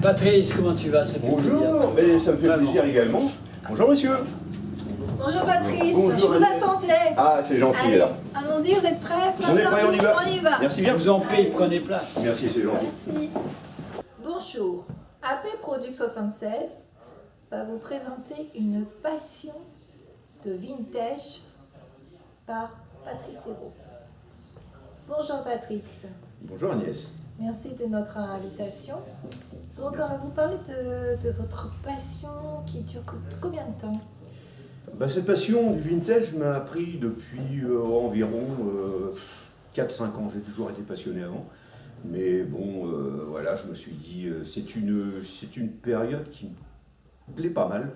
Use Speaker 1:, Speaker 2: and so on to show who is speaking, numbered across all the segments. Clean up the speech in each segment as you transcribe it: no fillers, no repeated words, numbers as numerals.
Speaker 1: Patrice, comment tu vas? Ça fait plaisir.
Speaker 2: Bonjour, mais ça me fait plaisir également. Bonjour monsieur.
Speaker 3: Bonjour Patrice,
Speaker 2: Bonjour,
Speaker 3: je vous
Speaker 2: Daniel.
Speaker 3: attendais.
Speaker 2: Ah, c'est gentil
Speaker 3: Allez,
Speaker 2: là.
Speaker 3: allons-y, vous êtes prêts?
Speaker 2: On est prêts, on y va.
Speaker 3: On y va.
Speaker 2: Merci
Speaker 1: Je
Speaker 2: bien.
Speaker 1: vous en prie, prenez place.
Speaker 2: Merci, c'est gentil.
Speaker 3: Merci. Bonjour, AP Product 76 va vous présenter une passion de vintage par Patrice Hérault. Bonjour Patrice,
Speaker 2: Bonjour Agnès.
Speaker 3: merci de notre invitation. Donc on va vous parler de votre passion qui dure combien de temps?
Speaker 2: Bah, cette passion du vintage m'a pris depuis environ 4-5 ans. J'ai toujours été passionné avant. Mais bon, voilà, je me suis dit, c'est une période qui me plaît pas mal.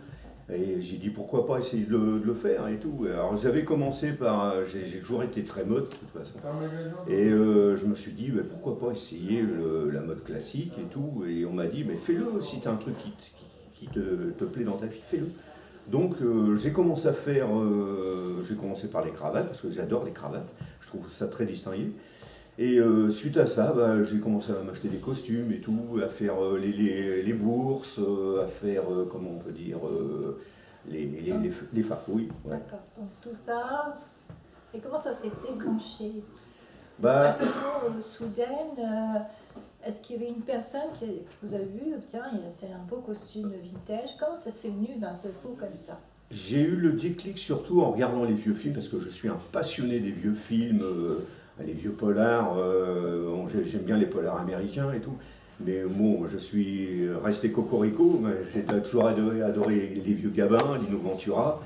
Speaker 2: Et j'ai dit pourquoi pas essayer de le faire et tout. Alors j'avais commencé par, j'ai toujours été très mode de toute façon. Et je me suis dit pourquoi pas essayer la mode classique et tout. Et on m'a dit mais fais-le si tu as un truc qui te plaît dans ta vie, fais-le. Donc j'ai commencé à faire, j'ai commencé par les cravates parce que j'adore les cravates. Je trouve ça très distingué. Et suite à ça, j'ai commencé à m'acheter des costumes et tout, à faire les bourses, à faire, comment on peut dire, les farfouilles. Ouais.
Speaker 3: D'accord, donc tout ça, et comment ça s'est déclenché? Cette
Speaker 2: Bah,
Speaker 3: passion soudaine, est-ce qu'il y avait une personne que vous avez vu, tiens, c'est un beau costume vintage, comment ça s'est venu d'un seul coup comme ça?
Speaker 2: j'ai eu le déclic surtout en regardant les vieux films, parce que je suis un passionné des vieux films, les vieux polars, j'aime bien les polars américains et tout. Mais bon, je suis resté cocorico, j'ai toujours adoré les vieux Gabin, Lino Ventura.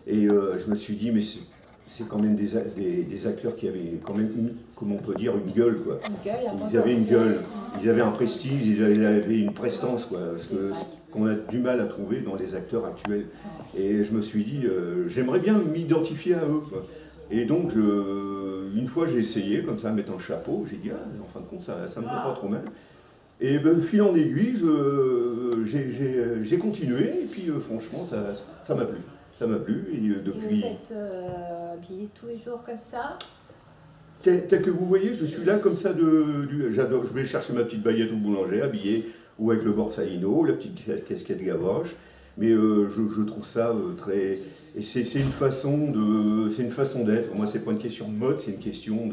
Speaker 2: Et je me suis dit, mais c'est quand même des acteurs qui avaient quand même, comment on peut dire, une gueule, quoi.
Speaker 3: Une gueule, un
Speaker 2: Ils avaient une
Speaker 3: potentiel.
Speaker 2: gueule, ils avaient un prestige, ils avaient une prestance, quoi. Parce que ce qu'on a du mal à trouver dans les acteurs actuels. Et je me suis dit, j'aimerais bien m'identifier à eux, quoi. Et donc, une fois, j'ai essayé, comme ça, à mettre un chapeau. J'ai dit, ah, en fin de compte, ça me va pas trop mal. Et fil en aiguille, j'ai continué. Et puis, franchement, ça m'a plu. Ça m'a plu. Et
Speaker 3: Et
Speaker 2: depuis,
Speaker 3: vous êtes habillé tous les jours comme ça?
Speaker 2: tel que vous voyez, je suis là comme ça. J'adore. Je vais chercher ma petite baguette au boulanger, habillé, ou avec le borsalino, la petite casquette gavroche. Mais je trouve ça très. Et c'est une façon d'être. Moi, c'est pas une question de mode, c'est une question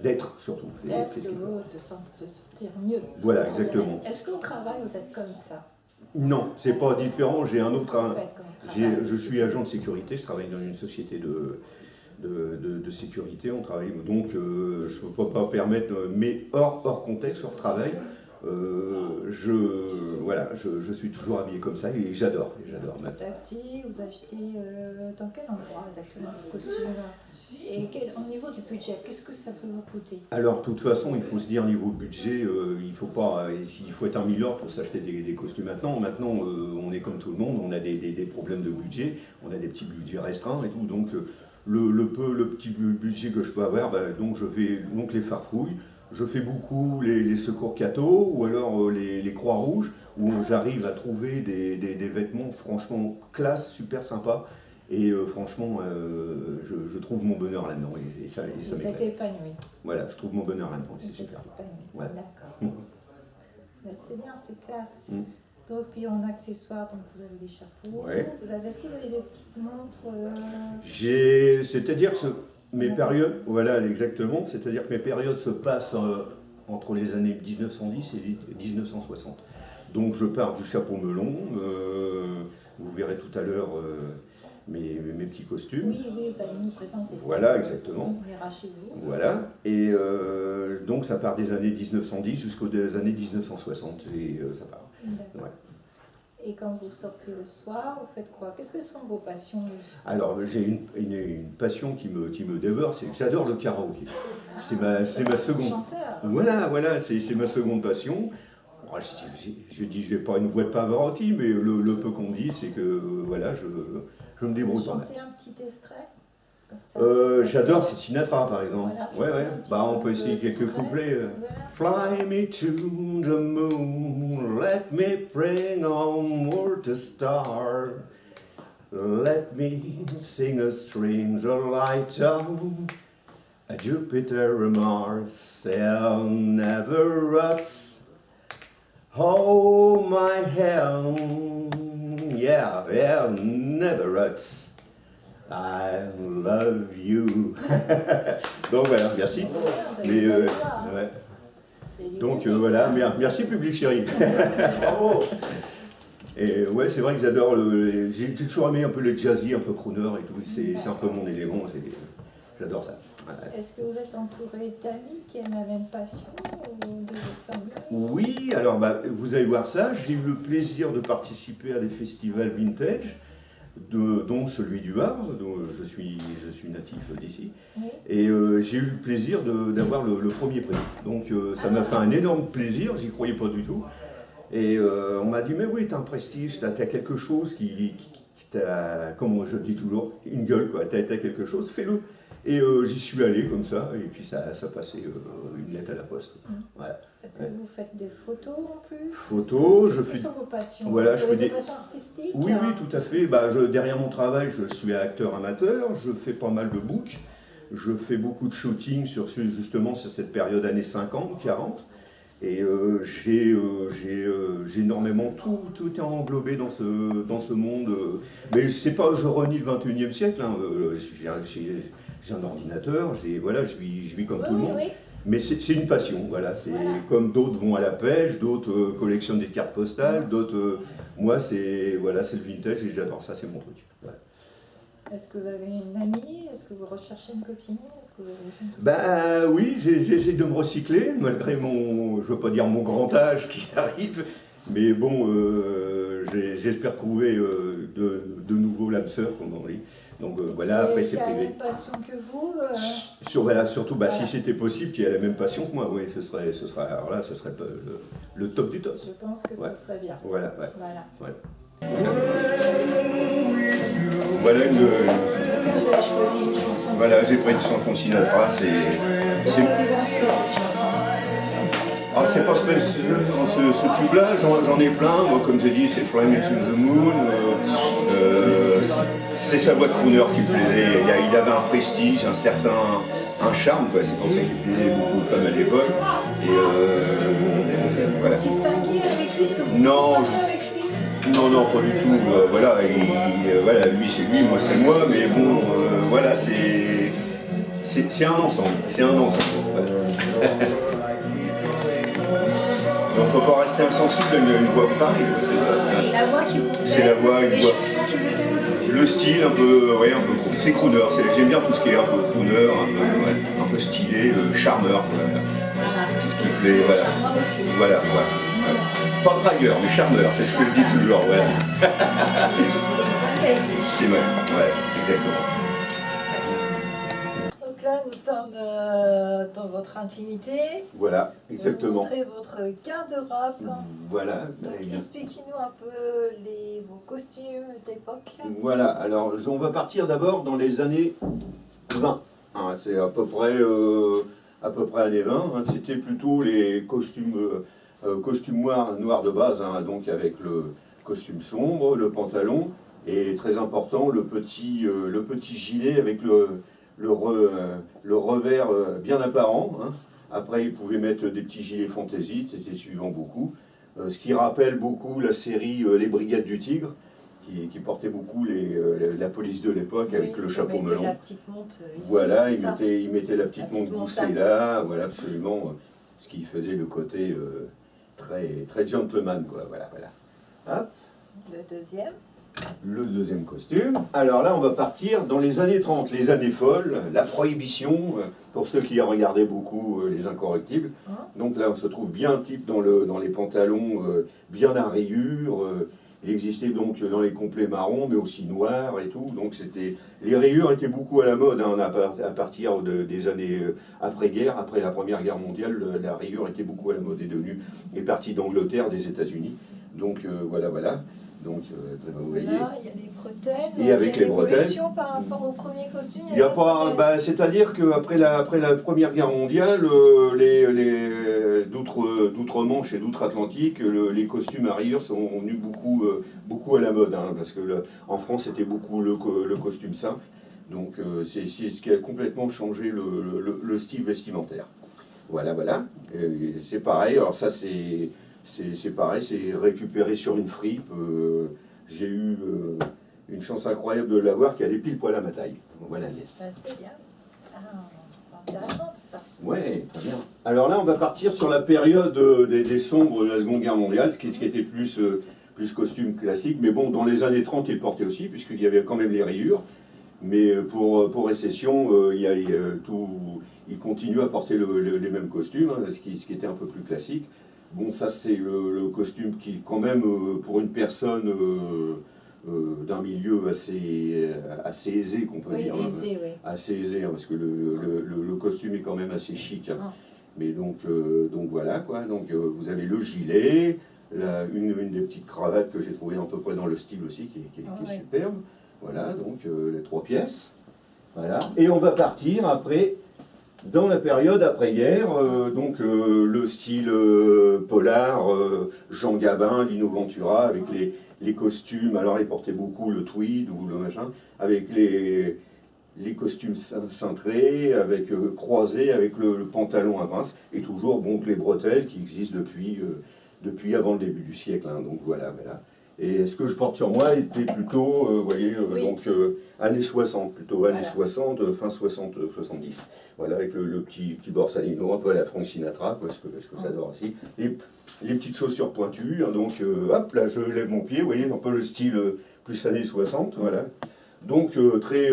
Speaker 2: d'être surtout.
Speaker 3: D'être,
Speaker 2: C'est ce qui-
Speaker 3: de se sentir mieux.
Speaker 2: Voilà, exactement.
Speaker 3: Est-ce qu'au travail, vous êtes comme ça?
Speaker 2: Non, c'est pas différent. J'ai un
Speaker 3: Qu'est-ce
Speaker 2: autre.
Speaker 3: que vous faites comme travail?
Speaker 2: Je suis agent de sécurité. Je travaille dans une société de sécurité. On travaille donc, je ne peux pas permettre, mais hors contexte, hors travail. Je suis toujours habillé comme ça et j'adore.
Speaker 3: Vous achetez dans quel endroit exactement vos costumes? Et au niveau du budget, qu'est-ce que ça peut vous coûter?
Speaker 2: Alors, de toute façon, il faut se dire, niveau budget, il faut être un milord pour s'acheter des costumes maintenant. Maintenant, on est comme tout le monde, on a des problèmes de budget, on a des petits budgets restreints et tout. Donc, le petit budget que je peux avoir, donc je fais donc les farfouilles. Je fais beaucoup les secours cathos ou alors les Croix-Rouges, où j'arrive à trouver des vêtements franchement classe, super sympa. Et franchement, je trouve mon bonheur là-dedans. Et ça
Speaker 3: Vous êtes
Speaker 2: m'éclate.
Speaker 3: épanoui.
Speaker 2: Voilà, je trouve mon bonheur là-dedans, c'est
Speaker 3: Vous êtes
Speaker 2: super.
Speaker 3: épanoui.
Speaker 2: Ouais.
Speaker 3: D'accord. Ben, c'est bien, c'est classe.
Speaker 2: Mm.
Speaker 3: Donc, puis en accessoires, donc vous avez des chapeaux.
Speaker 2: Ouais.
Speaker 3: Est-ce que vous avez des petites montres?
Speaker 2: C'est-à-dire que mes périodes, voilà exactement, c'est-à-dire que mes périodes se passent entre les années 1910 et 1960. Donc je pars du chapeau melon, vous verrez tout à l'heure mes petits costumes.
Speaker 3: Oui, vous allez nous présenter ça.
Speaker 2: Voilà, exactement.
Speaker 3: On ira chez vous.
Speaker 2: Voilà, et donc ça part des années 1910 jusqu'aux années 1960, et ça part.
Speaker 3: D'accord.
Speaker 2: Ouais.
Speaker 3: Et quand vous sortez le soir, vous faites quoi? Qu'est-ce que sont vos passions?
Speaker 2: Alors j'ai une passion qui me dévore, c'est que j'adore le karaoké. C'est ma seconde.
Speaker 3: Chanteur.
Speaker 2: Voilà, c'est ma seconde passion. Bon, je dis, je n'ai pas une voix de Pavarotti, mais le peu qu'on me dit, c'est que voilà, je me débrouille pas mal.
Speaker 3: Chantez un petit extrait comme ça.
Speaker 2: J'adore, c'est Sinatra par exemple.
Speaker 3: Voilà,
Speaker 2: Ouais.
Speaker 3: un petit
Speaker 2: On
Speaker 3: peu
Speaker 2: peut essayer quelques
Speaker 3: d'extrait.
Speaker 2: couplets.
Speaker 3: Voilà.
Speaker 2: Fly me to the moon, let me bring onward the star. Let me sing a stranger light on a Jupiter, a Mars, and never ruts Oh my hair, yeah, yeah, never rots. I love you. Donc voilà, merci.
Speaker 3: Vous avez
Speaker 2: Mais,
Speaker 3: une belle voix, hein.
Speaker 2: ouais.
Speaker 3: Et du
Speaker 2: Donc
Speaker 3: coup,
Speaker 2: voilà, merci public chéri. Bravo. Et ouais, c'est vrai que j'adore j'ai toujours aimé un peu le jazzy, un peu crooner et tout. C'est un peu mon élément. J'adore ça. Ouais.
Speaker 3: Est-ce que vous êtes entouré d'amis qui aiment la même passion ou de votre famille?
Speaker 2: Oui, alors vous allez voir ça. J'ai eu le plaisir de participer à des festivals vintage, dont celui du Havre, dont je suis natif d'ici.
Speaker 3: Oui.
Speaker 2: Et j'ai eu le plaisir d'avoir le premier prix. Donc ça m'a fait un énorme plaisir, j'y croyais pas du tout. Et on m'a dit, mais oui, t'as un prestige, t'as quelque chose qui t'a, comme je dis toujours, une gueule, quoi. T'as quelque chose, fais-le. Et j'y suis allé comme ça, et puis ça passait une lettre à la poste. Voilà.
Speaker 3: Est-ce que vous faites des photos en plus?
Speaker 2: Photos, je
Speaker 3: fais.
Speaker 2: fais.
Speaker 3: Sur vos passions.
Speaker 2: Voilà,
Speaker 3: vous
Speaker 2: je
Speaker 3: avez
Speaker 2: fais
Speaker 3: des passions artistiques?
Speaker 2: Oui, oui, tout à fait. Derrière mon travail, je suis acteur amateur, je fais pas mal de books, je fais beaucoup de shooting justement sur cette période années 50, 40. Et j'ai énormément tout est englobé dans ce monde. Mais c'est pas, je renie le 21e siècle. Hein, j'ai un ordinateur, voilà, je vis comme tout le monde.
Speaker 3: Oui.
Speaker 2: Mais c'est une passion, voilà. C'est
Speaker 3: Voilà.
Speaker 2: comme d'autres vont à la pêche, d'autres collectionnent des cartes postales, d'autres. Moi, c'est le vintage et j'adore ça, c'est mon truc. Voilà.
Speaker 3: Est-ce que vous avez une amie? Est-ce que vous recherchez une copine? Est-ce que vous avez
Speaker 2: Oui, j'essaie de me recycler, malgré je veux pas dire mon grand âge qui arrive, mais bon, j'espère trouver de nouveaux l'âme sœur, comme on dit. Donc voilà, après c'est
Speaker 3: qui a la
Speaker 2: privé.
Speaker 3: même passion que vous?
Speaker 2: Surtout,
Speaker 3: Voilà.
Speaker 2: si c'était possible qu'il ait la même passion que moi, oui, ce serait le top du top.
Speaker 3: Je pense que
Speaker 2: Ouais.
Speaker 3: ce serait bien.
Speaker 2: Voilà, ouais.
Speaker 3: Voilà.
Speaker 2: Voilà une.
Speaker 3: Vous avez choisi une chanson.
Speaker 2: Voilà, j'ai pris une chanson Sinatra,
Speaker 3: Qu'est-ce qui vous inspire cette chanson?
Speaker 2: Ah, c'est pas ce tube-là, j'en ai plein. Moi, comme j'ai dit, c'est Fly Me to the Moon. C'est sa voix de crooner qui me plaisait. Il avait un prestige, un charme, quoi. C'est pour ça qu'il plaisait beaucoup aux femmes à l'époque.
Speaker 3: Est-ce que vous
Speaker 2: Voilà.
Speaker 3: vous distinguez avec lui? Est-ce que vous
Speaker 2: Non,
Speaker 3: vous comprenez avec lui?
Speaker 2: Non, pas du tout. Voilà, lui c'est lui, moi c'est moi. Mais bon, voilà, c'est un ensemble. C'est un ensemble. Voilà. Donc on peut pas rester insensible à une voix pareille.
Speaker 3: C'est la voix qui vous plaît?
Speaker 2: C'est la voix,
Speaker 3: C'est
Speaker 2: une
Speaker 3: les
Speaker 2: voix.
Speaker 3: chansons qui vous plaisent aussi?
Speaker 2: Le style un peu c'est crooner. J'aime bien tout ce qui est un peu crooner, un peu stylé, charmeur. Voilà.
Speaker 3: Voilà.
Speaker 2: C'est ce qui me plaît. Voilà.
Speaker 3: Charmeur aussi.
Speaker 2: Voilà. Pas dragueur, mais charmeur, c'est ce que je dis toujours. Voilà.
Speaker 3: C'est une bonne qualité.
Speaker 2: C'est vrai. Ouais, exactement.
Speaker 3: Donc là, nous sommes dans votre intimité.
Speaker 2: Voilà,
Speaker 3: Vous
Speaker 2: exactement.
Speaker 3: montrez votre garde-robe.
Speaker 2: Voilà.
Speaker 3: Donc expliquez-nous un peu vos costumes d'époque.
Speaker 2: Voilà, alors on va partir d'abord dans les années 20. Hein, c'est à peu près années 20. Hein, c'était plutôt les costumes noirs de base, hein, donc avec le costume sombre, le pantalon, et très important, le petit gilet avec le revers bien apparent. Hein. Après, ils pouvaient mettre des petits gilets fantaisie, c'était suivant beaucoup. Ce qui rappelle beaucoup la série Les Brigades du Tigre, qui portait beaucoup la police de l'époque avec le chapeau
Speaker 3: Vous mettez
Speaker 2: melon.
Speaker 3: la petite montre ici.
Speaker 2: Voilà,
Speaker 3: c'est
Speaker 2: il
Speaker 3: ça?
Speaker 2: mettait la petite montre boussée là, voilà, absolument, ce qui faisait le côté très gentleman, quoi, voilà. Hop,
Speaker 3: Le deuxième.
Speaker 2: le deuxième costume. Alors là, on va partir dans les années 30, les années folles, la prohibition, pour ceux qui regardaient beaucoup Les Incorrectibles. Donc là, on se trouve bien type dans les pantalons bien à rayures. Il existait donc dans les complets marrons, mais aussi noirs et tout. Donc les rayures étaient beaucoup à la mode, hein, à partir des années après-guerre, après la Première Guerre mondiale, la rayure était beaucoup à la mode, est partie d'Angleterre, des États-Unis. Donc voilà. Donc vous voyez.
Speaker 3: Là, il y a les bretelles.
Speaker 2: Et avec les bretelles.
Speaker 3: L'évolution par rapport au premier costume.
Speaker 2: Il y a pas, c'est-à-dire qu'après la Première Guerre mondiale, d'outre-Manche et d'outre-Atlantique, les costumes à rayures sont venus beaucoup à la mode, hein, parce que en France c'était beaucoup le costume simple, donc c'est ce qui a complètement changé le style vestimentaire. Voilà. C'est pareil. Alors ça c'est c'est pareil, c'est récupéré sur une fripe. J'ai eu une chance incroyable de l'avoir qui allait pile poil à ma taille. Voilà, Agnès.
Speaker 3: C'est bien. Ah, c'est intéressant tout ça.
Speaker 2: Ouais, très bien. Alors là, on va partir sur la période des sombres de la Seconde Guerre mondiale, ce qui était plus costume classique. Mais bon, dans les années 30, il portait aussi, puisqu'il y avait quand même les rayures. Mais pour récession, il continue à porter les mêmes costumes, hein, ce qui était un peu plus classique. Bon, ça c'est le costume qui, quand même, pour une personne d'un milieu assez aisé, qu'on peut dire.
Speaker 3: Aisé, oui.
Speaker 2: Assez aisé, hein, parce que le costume est quand même assez chic. Hein. Mais donc voilà, quoi. Donc vous avez le gilet, une des petites cravates que j'ai trouvées à peu près dans le style aussi, qui est superbe. Voilà, donc les 3 pièces. Voilà. Et on va partir après, dans la période après-guerre, le style polar, Jean Gabin, Lino Ventura, avec les costumes. Alors ils portaient beaucoup le tweed ou le machin, avec les costumes cintrés, avec croisés, avec le pantalon à pince, et toujours les bretelles qui existent depuis avant le début du siècle. Hein. Donc voilà. Et ce que je porte sur moi était plutôt, vous voyez, années 60, plutôt années 60, fin 60, 70. Voilà, avec le petit borsalino, un peu à la Frank Sinatra, quoi, ce que j'adore aussi. Les petites chaussures pointues, hein, donc hop, là je lève mon pied, vous voyez, un peu le style plus années 60, voilà. Donc très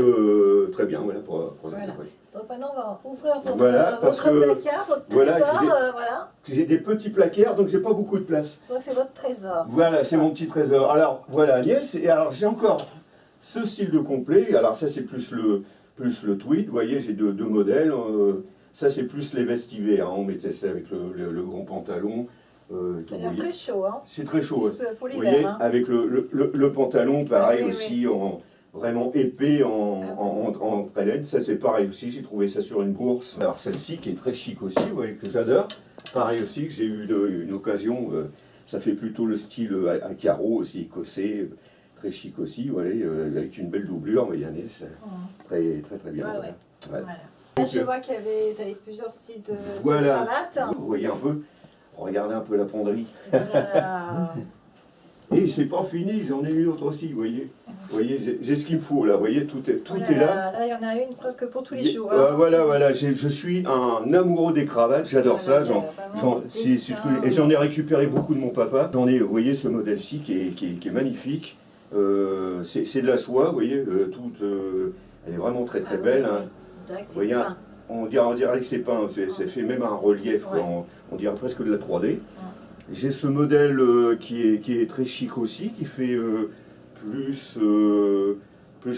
Speaker 2: bien, voilà.
Speaker 3: Voilà. Donc maintenant on va ouvrir votre placard, votre trésor, voilà.
Speaker 2: J'ai des petits placards, donc j'ai pas beaucoup de place.
Speaker 3: Donc c'est votre trésor.
Speaker 2: Voilà, c'est mon petit trésor. Alors voilà, Agnès, et alors j'ai encore ce style de complet. Alors ça c'est plus le tweed, vous voyez, j'ai deux modèles. Ça c'est plus les vestes hiver, hein. On mettait ça avec le grand pantalon.
Speaker 3: Ça a l'air très chaud, hein.
Speaker 2: C'est très chaud, ouais.
Speaker 3: Pour
Speaker 2: Vous
Speaker 3: l'hiver,
Speaker 2: voyez,
Speaker 3: hein.
Speaker 2: avec le pantalon, pareil
Speaker 3: oui,
Speaker 2: aussi, vraiment épais en laine. Ça c'est pareil aussi, j'ai trouvé ça sur une bourse. Alors celle-ci qui est très chic aussi, vous voyez, que j'adore. Pareil aussi, que j'ai eu une occasion, ça fait plutôt le style à carreaux aussi, écossais, très chic aussi, vous voyez, avec une belle doublure, mais Agnès, très bien.
Speaker 3: Voilà. Là, je vois qu'il y avait, vous avez plusieurs styles de
Speaker 2: voilà.
Speaker 3: cravates.
Speaker 2: Vous voyez un peu, regardez un peu la penderie.
Speaker 3: Voilà.
Speaker 2: Et c'est pas fini, j'en ai une autre aussi, vous voyez. Vous voyez, j'ai ce qu'il me faut là, vous voyez, tout est là.
Speaker 3: Là, il y en a une presque pour tous les jours. Hein.
Speaker 2: Voilà, je suis un amoureux des cravates, j'adore ça. Et j'en ai récupéré beaucoup de mon papa. J'en ai, vous voyez, ce modèle-ci qui est magnifique. C'est de la soie, vous voyez, elle est vraiment très belle. Hein.
Speaker 3: Vous
Speaker 2: voyez, on dirait que c'est peint, ça fait même un relief, quoi. On dirait presque de la 3D. J'ai ce modèle qui est très chic aussi, qui fait plus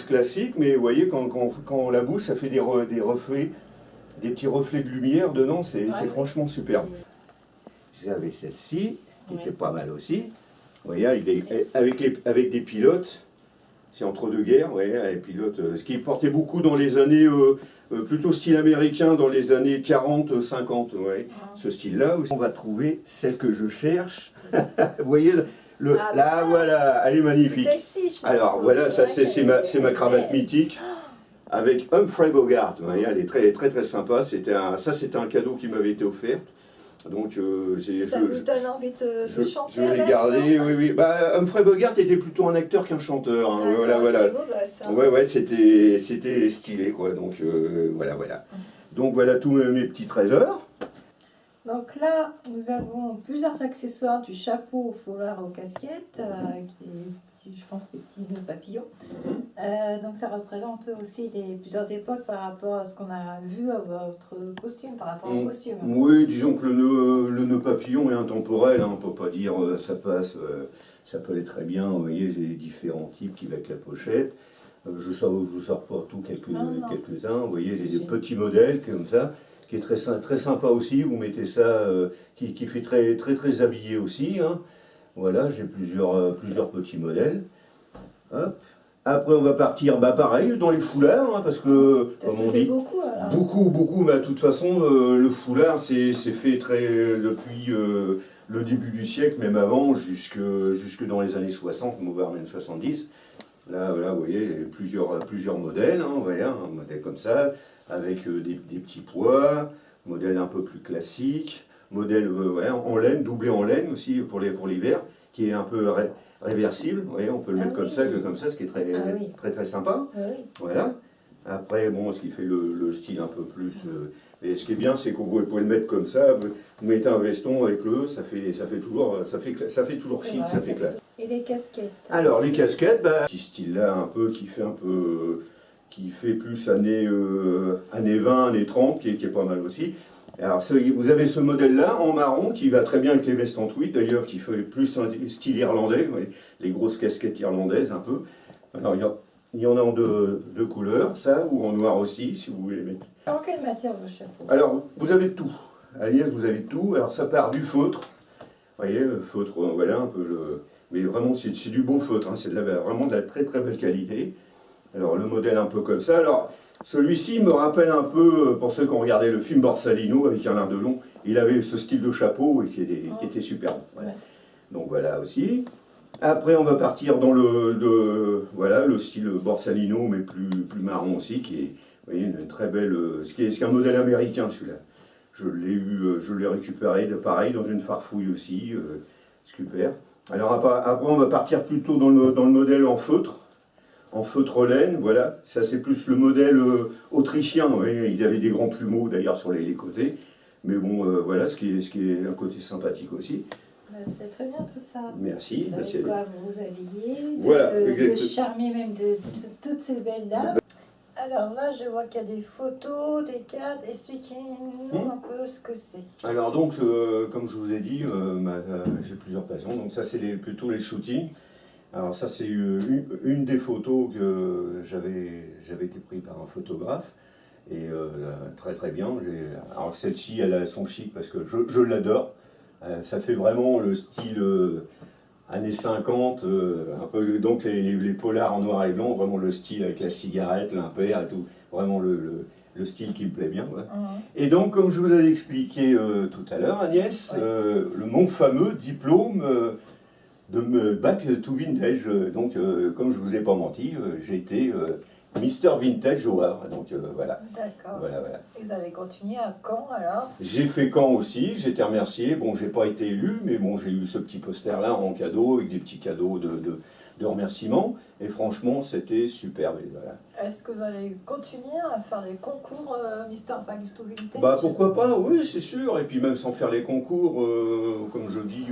Speaker 2: classique, mais vous voyez, quand on la bouge, ça fait des reflets, des petits reflets de lumière dedans, c'est franchement superbe. J'avais celle-ci, qui était pas mal aussi. Vous voyez, avec des pilotes, c'est entre deux guerres, vous voyez, les pilotes, ce qui portait beaucoup dans les années, plutôt style américain, dans les années 40, 50, vous voyez, ce style-là. On va trouver celle que je cherche. Vous voyez, là, voilà, elle est magnifique. Alors voilà, ça c'est ma cravate mythique avec Humphrey Bogart. Vous voyez, elle est très sympa. C'était un cadeau qui m'avait été offert. Donc
Speaker 3: ça vous donne envie de chanter.
Speaker 2: Je l'ai gardé, oui. Bah, Humphrey Bogart était plutôt un acteur qu'un chanteur. Hein. Voilà.
Speaker 3: Beau gosse, hein.
Speaker 2: Ouais, c'était stylé, quoi. Donc voilà. Donc voilà tous mes petits trésors.
Speaker 3: Donc là, nous avons plusieurs accessoires, du chapeau au foulard aux casquettes, je pense les petits nœuds papillons. Donc ça représente aussi plusieurs époques par rapport à ce qu'on a vu à votre costume, par rapport au costume.
Speaker 2: Oui, disons que le nœud papillon est intemporel, hein, on ne peut pas dire ça passe, ça peut aller très bien. Vous voyez, j'ai différents types qui va avec la pochette. Je sors pas tout quelques-uns. Vous voyez, j'ai des petits modèles comme ça, qui est très sympa aussi. Vous mettez ça, qui fait très habillé aussi. Hein. Voilà, j'ai plusieurs petits modèles. Hop. Après, on va partir, pareil, dans les foulards, hein, parce que, comme on dit, beaucoup, mais de toute façon, le foulard, c'est fait depuis le début du siècle, même avant, jusque dans les années 60, voire même 70. Là, voilà, vous voyez, plusieurs modèles, hein, vous voyez, un modèle comme ça, avec des petits pois, modèle un peu plus classique, modèle ouais, en laine, doublé en laine aussi pour l'hiver, qui est un peu réversible. Vous voyez, on peut le mettre comme ça, ce qui est très très sympa.
Speaker 3: Oui.
Speaker 2: Voilà. Après, bon, ce qui fait le style un peu plus. Et ce qui est bien, c'est que vous pouvez le mettre comme ça. Vous mettez un veston avec ça fait toujours chic, ça fait classe.
Speaker 3: Et les casquettes?
Speaker 2: Alors les casquettes, petit style-là un peu qui fait plus années 20, années 30, qui est pas mal aussi. Alors vous avez ce modèle-là en marron qui va très bien avec les vestes en tweed d'ailleurs, qui fait plus un style irlandais, les grosses casquettes irlandaises un peu. Alors il y en a en deux couleurs, ça, ou en noir aussi, si vous voulez mettre.
Speaker 3: En quelle matière vos chapeaux?
Speaker 2: Alors vous avez tout. Agnès, vous avez tout. Alors ça part du feutre. Vous voyez, le feutre, voilà un peu le. Mais vraiment, c'est du beau feutre, hein, c'est vraiment de la très très belle qualité. Alors le modèle un peu comme ça. Alors celui-ci me rappelle un peu, pour ceux qui ont regardé le film Borsalino avec Alain Delon, il avait ce style de chapeau et qui était superbe. Voilà. Donc voilà aussi. Après on va partir dans le style Borsalino, mais plus marron aussi, qui est vous voyez, une très belle. Ce qui est un modèle américain celui-là. Je l'ai récupéré pareil dans une farfouille aussi, super. Alors après on va partir plutôt dans le modèle en feutre laine, voilà. Ça c'est plus le modèle autrichien, ouais. Il avait des grands plumeaux d'ailleurs sur les côtés. Mais bon, voilà, ce qui est un côté sympathique aussi.
Speaker 3: C'est très bien tout ça.
Speaker 2: Merci.
Speaker 3: Vous avez quoi vous habiller,
Speaker 2: voilà,
Speaker 3: de charmer même de toutes ces belles dames. Alors là, je vois qu'il y a des photos, des cartes. Expliquez-nous un peu ce que c'est.
Speaker 2: Alors donc, comme je vous ai dit, j'ai plusieurs passions. Donc ça, c'est plutôt les shootings. Alors ça, c'est une des photos que j'avais été pris par un photographe. Et très très bien. Alors celle-ci, elle a son chic parce que je l'adore. Ça fait vraiment le style années 50, un peu, donc les polars en noir et blanc, vraiment le style avec la cigarette, l'impair et tout, vraiment le style qui me plaît bien. Ouais. Et donc, comme je vous avais expliqué tout à l'heure, Agnès, mon fameux diplôme de bac to vintage, donc comme je ne vous ai pas menti, j'ai été Mister Vintage au Havre, donc voilà.
Speaker 3: D'accord.
Speaker 2: Voilà.
Speaker 3: Et vous avez continué à Caen alors?
Speaker 2: J'ai fait Caen aussi, j'ai été remercié. Bon, j'ai pas été élu, mais bon, j'ai eu ce petit poster-là en cadeau, avec des petits cadeaux de remerciements. Et franchement, c'était superbe. Voilà.
Speaker 3: Est-ce que vous allez continuer à faire des concours Mister Back to Vintage?
Speaker 2: Bah pourquoi pas, oui, c'est sûr. Et puis même sans faire les concours, comme je dis,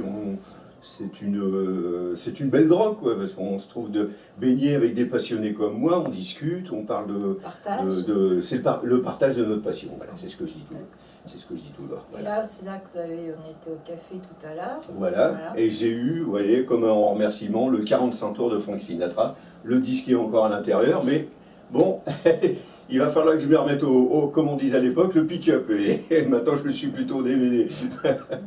Speaker 2: c'est une belle drogue, quoi, parce qu'on se trouve de baigner avec des passionnés comme moi, on discute, on parle c'est le partage de notre passion, voilà, c'est ce que je dis toujours.
Speaker 3: Et là, c'est là que on était au café tout à l'heure.
Speaker 2: Voilà, et j'ai eu, vous voyez, comme un remerciement, le 45 tours de Frank Sinatra, le disque est encore à l'intérieur, mais bon, il va falloir que je me remette comme on disait à l'époque, le pick-up, et maintenant je suis plutôt au DVD.
Speaker 3: D'accord.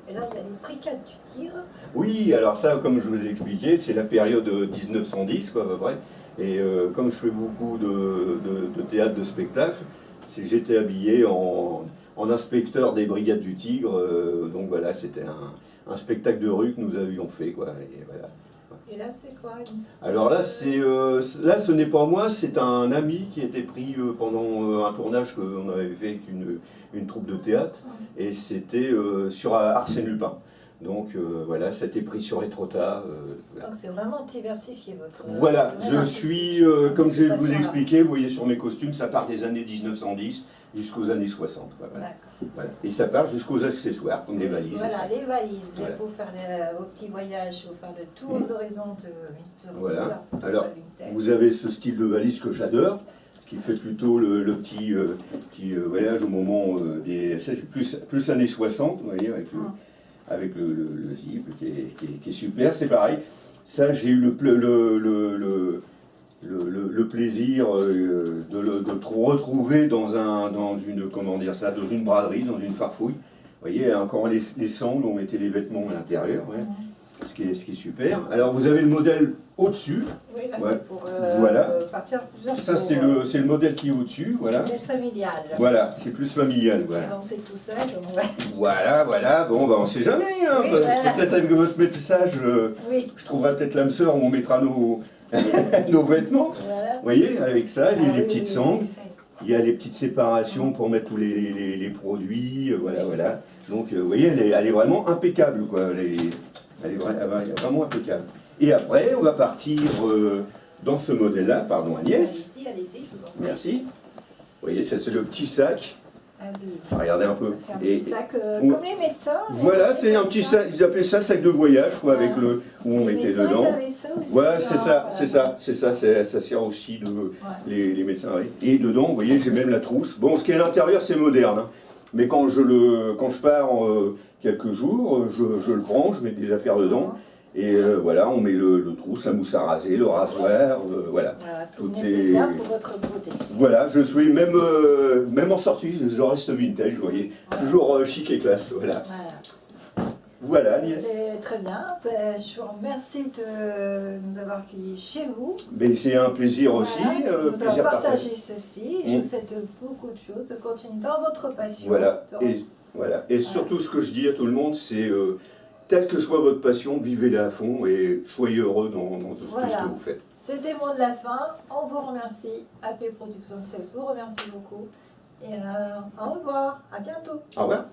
Speaker 3: Et là, il y a les bricades du Tigre.
Speaker 2: Oui, alors ça, comme je vous ai expliqué, c'est la période 1910, quoi, à peu près. Et comme je fais beaucoup de théâtre, de spectacle, j'étais habillé en inspecteur des brigades du Tigre. Donc voilà, c'était un spectacle de rue que nous avions fait, quoi. Et voilà.
Speaker 3: Et là, c'est quoi?
Speaker 2: Alors là, ce n'est pas moi, c'est un ami qui a été pris pendant un tournage qu'on avait fait avec une troupe de théâtre, et c'était sur Arsène Lupin. Donc voilà, ça a été pris sur Étretat.
Speaker 3: Donc c'est vraiment diversifié votre...
Speaker 2: Voilà, je suis, comme je vous ai expliqué, vous voyez sur mes costumes, ça part des années 1910 jusqu'aux années 60. Voilà. Voilà. Et ça part jusqu'aux accessoires, comme les valises.
Speaker 3: Voilà, les valises, voilà. Pour faire vos petits voyages, pour faire le tour d'horizon de Mister.
Speaker 2: Voilà. Alors, vous avez ce style de valise que j'adore, qui fait plutôt le petit voyage au moment c'est plus années 60, vous voyez, avec le zip qui est super, c'est pareil. Ça, j'ai eu le plaisir de le retrouver dans une braderie, dans une farfouille. Vous voyez, encore les sangles, on mettait les vêtements à l'intérieur, ouais. Ce qui est super. Alors vous avez le modèle au-dessus.
Speaker 3: Oui, là
Speaker 2: ouais.
Speaker 3: C'est pour partir plusieurs
Speaker 2: ça c'est le modèle qui est au-dessus, voilà.
Speaker 3: Modèle familial.
Speaker 2: Voilà, c'est plus familial. Voilà.
Speaker 3: Donc c'est tout seul.
Speaker 2: Voilà. Bon, on ne sait jamais. Hein.
Speaker 3: Oui,
Speaker 2: peut-être avec votre message, je trouverai peut-être l'âme sœur où on mettra nos vêtements. Voilà. Vous voyez, avec ça, les petites sangles. Il y a les petites séparations pour mettre tous les produits, voilà, voilà. Donc, vous voyez, elle est vraiment impeccable, quoi. Elle est vraiment impeccable. Et après, on va partir dans ce modèle-là, pardon Agnès.
Speaker 3: Allez-y, je vous en prie.
Speaker 2: Merci. Vous voyez, ça c'est le petit sac.
Speaker 3: Ah oui.
Speaker 2: Regardez un peu.
Speaker 3: Faire des sacs comme les médecins.
Speaker 2: Voilà, c'est un petit sac, ils appelaient ça sac de voyage, quoi, avec le où on mettait dedans.
Speaker 3: Ils avaient ça aussi.
Speaker 2: Ouais, c'est ça, ça sert aussi de les médecins. Oui. Et dedans, vous voyez, j'ai même la trousse. Bon, ce qui est à l'intérieur, c'est moderne, hein. Mais quand je pars quelques jours, je le prends, je mets des affaires dedans. Et voilà, on met le trousse, la mousse à raser, le rasoir, voilà.
Speaker 3: Voilà, tout nécessaire pour votre beauté.
Speaker 2: Voilà, je suis même en sortie, je reste vintage, vous voyez. Toujours chic et classe, voilà. Voilà, Agnès.
Speaker 3: C'est très bien. Ben, je vous remercie de nous avoir accueillis chez vous.
Speaker 2: Mais c'est un plaisir aussi.
Speaker 3: De nous
Speaker 2: plaisir
Speaker 3: avoir partagé ceci. Je vous souhaite beaucoup de choses, de continuer dans votre passion.
Speaker 2: Voilà. Et surtout, ce que je dis à tout le monde, c'est telle que soit votre passion, vivez-la à fond et soyez heureux dans tout ce que vous faites.
Speaker 3: C'était le mot de la fin. On vous remercie. AP Production 16 vous remercie beaucoup. Et au revoir. À bientôt.
Speaker 2: Au revoir.